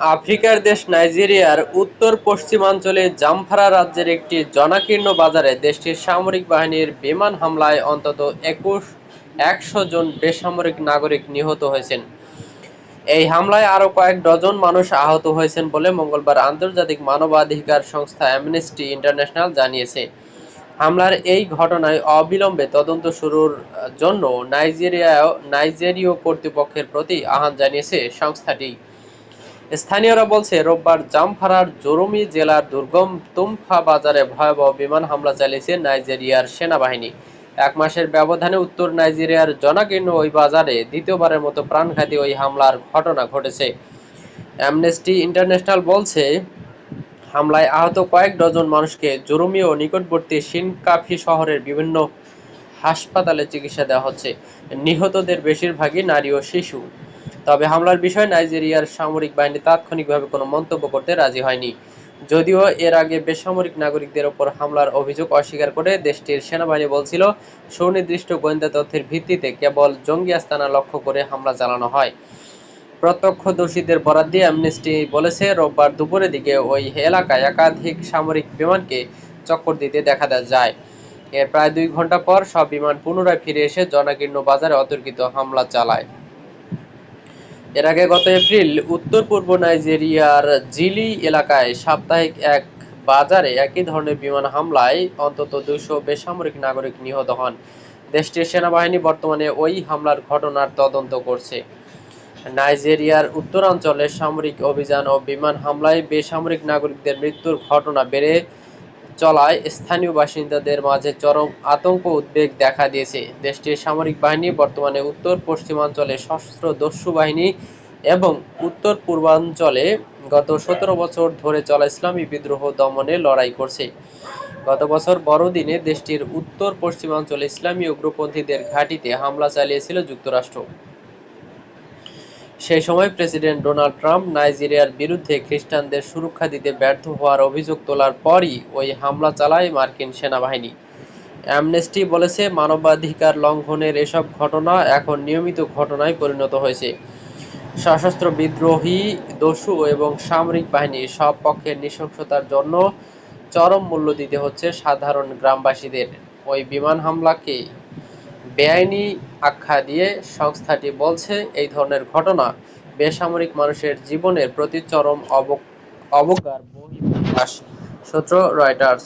আফ্রিকার দেশ নাইজেরিয়ার উত্তর-পশ্চিমাঞ্চলে জামফারা রাজ্যের একটি জনাকীর্ণ বাজারে দেশটির সামরিক বাহিনীর বিমান হামলায় অন্তত ১০০ জন বেসামরিক নাগরিক নিহত হয়েছেন। এই হামলায় আরও কয়েক ডজন মানুষ আহত হয়েছেন বলে মঙ্গলবার আন্তর্জাতিক মানবাধিকার সংস্থা অ্যামনেস্টি ইন্টারন্যাশনাল জানিয়েছে। হামলার এই ঘটনায় অবিলম্বে তদন্ত শুরুর জন্য নাইজেরীয় কর্তৃপক্ষের প্রতি আহ্বান জানিয়েছে সংস্থাটি। স্থানীয়রা বলছে, রোববার জামফারার জোরোমি জেলার দুর্গম তুমফা বাজারে ভয়াবহ বিমান হামলা চালিয়েছে নাইজেরিয়ার সেনাবাহিনী। ১ মাসের ব্যবধানে উত্তর নাইজেরিয়ার জনাকীর্ণ ওই বাজারে দ্বিতীয়বারের মতো প্রাণঘাতী ওই হামলার ঘটনা ঘটেছে। অ্যামনেস্টি ইন্টারন্যাশনাল বলছে, হামলায় আহত কয়েক ডজন মানুষকে জোরোমি ও নিকটবর্তী শিনকাফি শহরের বিভিন্ন হাসপাতালে চিকিৎসা দেওয়া হচ্ছে। নিহতদের বেশিরভাগই নারী ও শিশু। তবে হামলার বিষয়ে নাইজেরিয়ার সামরিক বাহিনী তাৎক্ষণিকভাবে কোনো মন্তব্য করতে রাজি হয়নি। যদিও এর আগে বেসামরিক নাগরিকদের ওপর হামলার অভিযোগ অস্বীকার করে দেশটির সেনাবাহিনী বলছিল, সুনির্দিষ্ট গোয়েন্দা তথ্যের ভিত্তিতে কেবল জঙ্গি আস্তানা লক্ষ্য করে হামলা চালানো হয়। প্রত্যক্ষদর্শীদের বরাত দিয়ে অ্যামনেস্টি বলেছে, রোববার দুপুরের দিকে ওই এলাকায় একাধিক সামরিক বিমানকে চক্কর দিতে দেখা যায়। এর প্রায় ২ ঘন্টা পর সব বিমান পুনরায় ফিরে এসে জনাকীর্ণ বাজারে অতর্কিত হামলা চালায়। এর আগে গত এপ্রিল উত্তর-পূর্ব নাইজেরিয়ার জিলি এলাকায় সাপ্তাহিক এক বাজারে একই ধরনের বিমান হামলায় অন্তত ২০০ বেসামরিক নাগরিক নিহত হন। দেশটির সেনাবাহিনী বর্তমানে ওই হামলার ঘটনার তদন্ত করছে। নাইজেরিয়ার উত্তরাঞ্চলে সামরিক অভিযান ও বিমান হামলায় বেসামরিক নাগরিকদের মৃত্যুর ঘটনা বেড়ে চলায় স্থানীয় বাসিন্দাদের মাঝে চরম আতঙ্ক উদ্বেগ দেখা দিয়েছে। দেশটির সামরিক বাহিনী বর্তমানে উত্তর-পশ্চিমাঞ্চলে সশস্ত্র দস্যু বাহিনী এবং উত্তর-পূর্বাঞ্চলে গত ১৭ বছর ধরে চলা ইসলামী বিদ্রোহ দমনে লড়াই করছে। গত বছর বড়দিনে দেশটির উত্তর-পশ্চিমাঞ্চলে ইসলামী উগ্রপন্থীদের ঘাঁটিতে হামলা চালিয়েছিল যুক্তরাষ্ট্র। সেই সময় প্রেসিডেন্ট ডোনাল্ড ট্রাম্প নাইজেরিয়ার বিরুদ্ধে খ্রিস্টানদের সুরক্ষা দিতে ব্যর্থ হওয়ার অভিযোগ তোলার পরই ওই হামলা চালায় মার্কিন সেনাবাহিনী। অ্যামনেস্টি বলেছে, মানবাধিকার লঙ্ঘনের এসব ঘটনা এখন নিয়মিত ঘটনায় পরিণত হয়েছে। সশস্ত্র বিদ্রোহী, দস্যু এবং সামরিক বাহিনী সব পক্ষের নৃশংসতার জন্য চরম মূল্য দিতে হচ্ছে সাধারণ গ্রামবাসীদের। ওই বিমান হামলাকে বেআইনি আখ্যা দিয়ে সংস্থাটি বলছে, এই ধরনের ঘটনা বেসামরিক মানুষের জীবনের প্রতি চরম অবজ্ঞার বহিঃপ্রকাশ। সূত্র রয়টার্স।